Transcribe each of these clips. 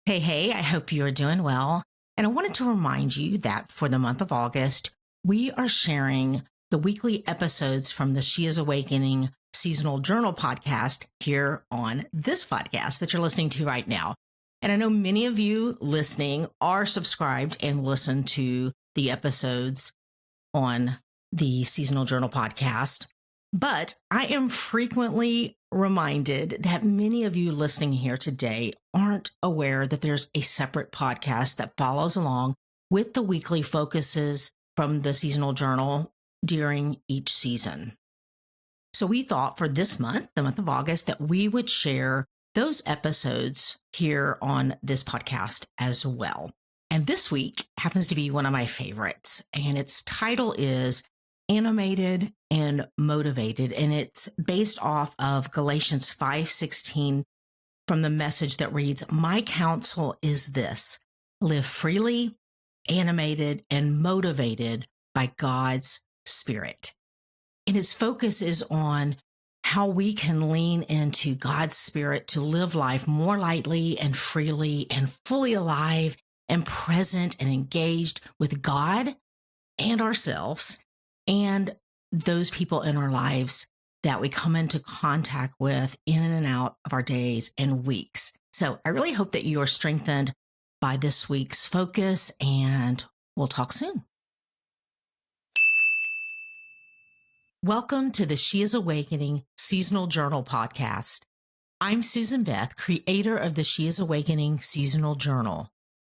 Hey, I hope you are doing well. And I wanted to remind you that for the month of August, we are sharing the weekly episodes from the She is Awakening Seasonal Journal podcast here on this podcast that you're listening to right now. And I know many of you listening are subscribed and listen to the episodes on the Seasonal Journal podcast. But I am frequently reminded that many of you listening here today aren't aware that there's a separate podcast that follows along with the weekly focuses from the Seasonal Journal during each season. So we thought for this month, the month of August, that we would share those episodes here on this podcast as well. And this week happens to be one of my favorites, and its title is Animated and Motivated, and it's based off of Galatians 5:16 from the message that reads, "My counsel is this: live freely, animated, and motivated by God's Spirit." And its focus is on how we can lean into God's Spirit to live life more lightly and freely and fully alive and present and engaged with God and ourselves and those people in our lives that we come into contact with in and out of our days and weeks. So I really hope that you are strengthened by this week's focus, and we'll talk soon. Welcome to the She is Awakening Seasonal Journal podcast. I'm Susan Beth, creator of the She is Awakening Seasonal Journal,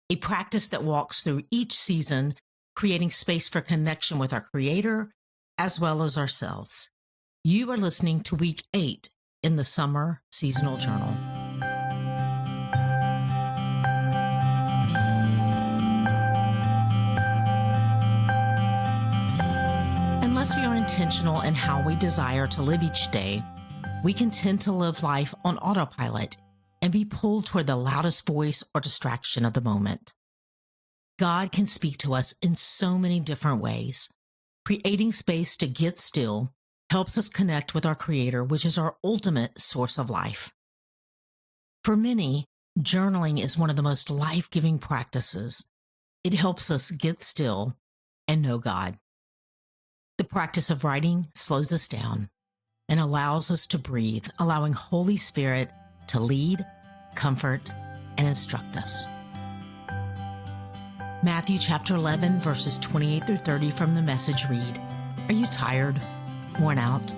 a practice that walks through each season, creating space for connection with our Creator as well as ourselves. You are listening to week 8 in the Summer Seasonal Journal. Unless we are intentional in how we desire to live each day, we can tend to live life on autopilot and be pulled toward the loudest voice or distraction of the moment. God can speak to us in so many different ways. Creating space to get still helps us connect with our Creator, which is our ultimate source of life. For many, journaling is one of the most life-giving practices. It helps us get still and know God. The practice of writing slows us down and allows us to breathe, allowing Holy Spirit to lead, comfort, and instruct us. Matthew chapter 11, verses 28 through 30 from the Message read, "Are you tired, worn out,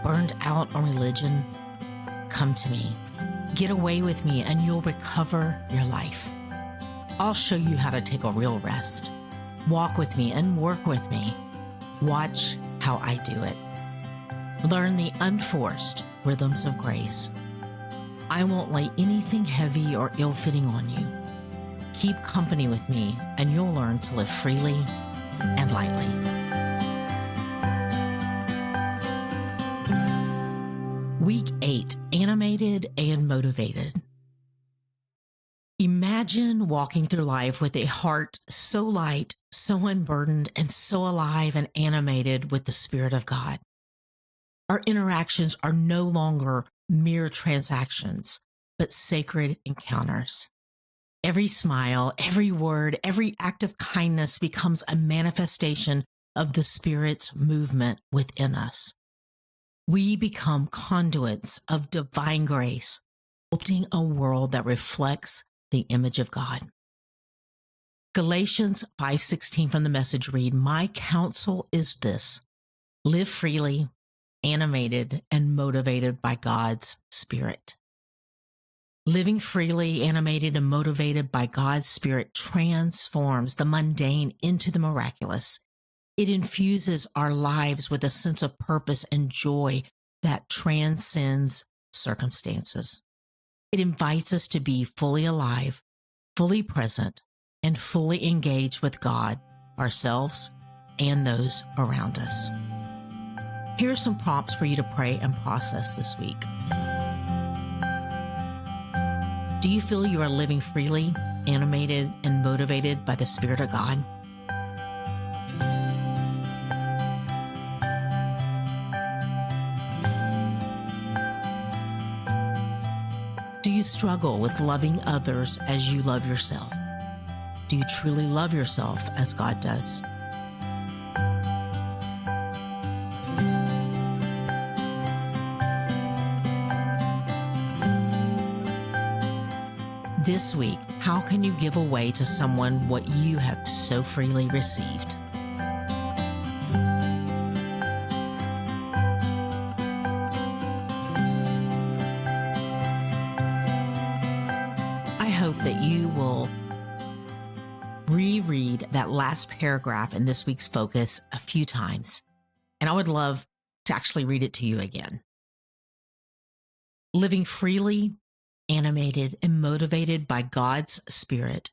burned out on religion? Come to me. Get away with me and you'll recover your life. I'll show you how to take a real rest. Walk with me and work with me. Watch how I do it. Learn the unforced rhythms of grace. I won't lay anything heavy or ill-fitting on you. Keep company with me, and you'll learn to live freely and lightly." Week 8, Animated and Motivated. Imagine walking through life with a heart so light, so unburdened, and so alive and animated with the Spirit of God. Our interactions are no longer mere transactions, but sacred encounters. Every smile, every word, every act of kindness becomes a manifestation of the Spirit's movement within us. We become conduits of divine grace, sculpting a world that reflects the image of God. Galatians 5:16 from the Message read, "My counsel is this: live freely, animated, and motivated by God's Spirit." Living freely, animated, and motivated by God's Spirit transforms the mundane into the miraculous. It infuses our lives with a sense of purpose and joy that transcends circumstances. It invites us to be fully alive, fully present, and fully engaged with God, ourselves, and those around us. Here are some prompts for you to pray and process this week. Do you feel you are living freely, animated, and motivated by the Spirit of God? Do you struggle with loving others as you love yourself? Do you truly love yourself as God does? This week, how can you give away to someone what you have so freely received? I hope that you will reread that last paragraph in this week's focus a few times, and I would love to actually read it to you again. Living freely, animated, and motivated by God's Spirit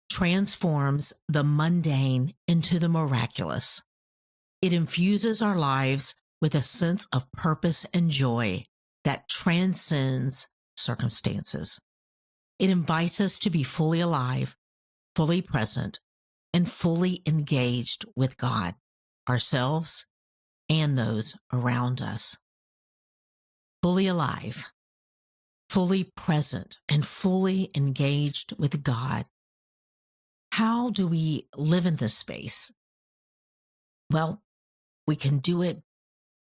transforms the mundane into the miraculous. It infuses our lives with a sense of purpose and joy that transcends circumstances. It invites us to be fully alive, fully present, and fully engaged with God, ourselves, and those around us. Fully alive, fully present, and fully engaged with God. How do we live in this space? Well, we can do it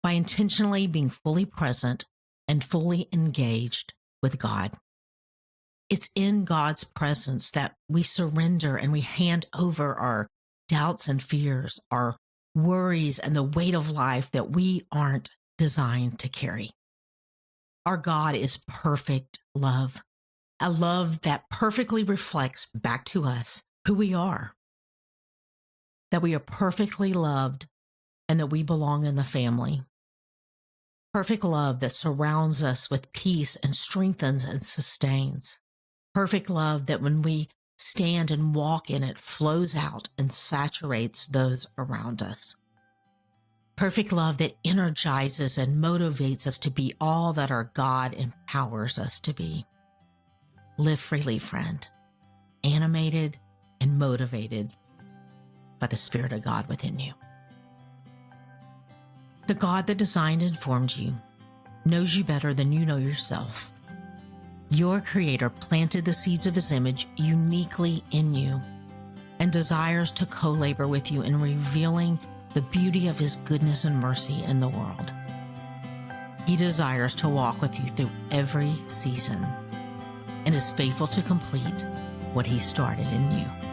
by intentionally being fully present and fully engaged with God. It's in God's presence that we surrender and we hand over our doubts and fears, our worries, and the weight of life that we aren't designed to carry. Our God is perfect love, a love that perfectly reflects back to us who we are, that we are perfectly loved and that we belong in the family. Perfect love that surrounds us with peace and strengthens and sustains. Perfect love that when we stand and walk in it flows out and saturates those around us. Perfect love that energizes and motivates us to be all that our God empowers us to be. Live freely, friend, animated and motivated by the Spirit of God within you. The God that designed and formed you knows you better than you know yourself. Your Creator planted the seeds of His image uniquely in you and desires to co-labor with you in revealing the beauty of His goodness and mercy in the world. He desires to walk with you through every season and is faithful to complete what He started in you.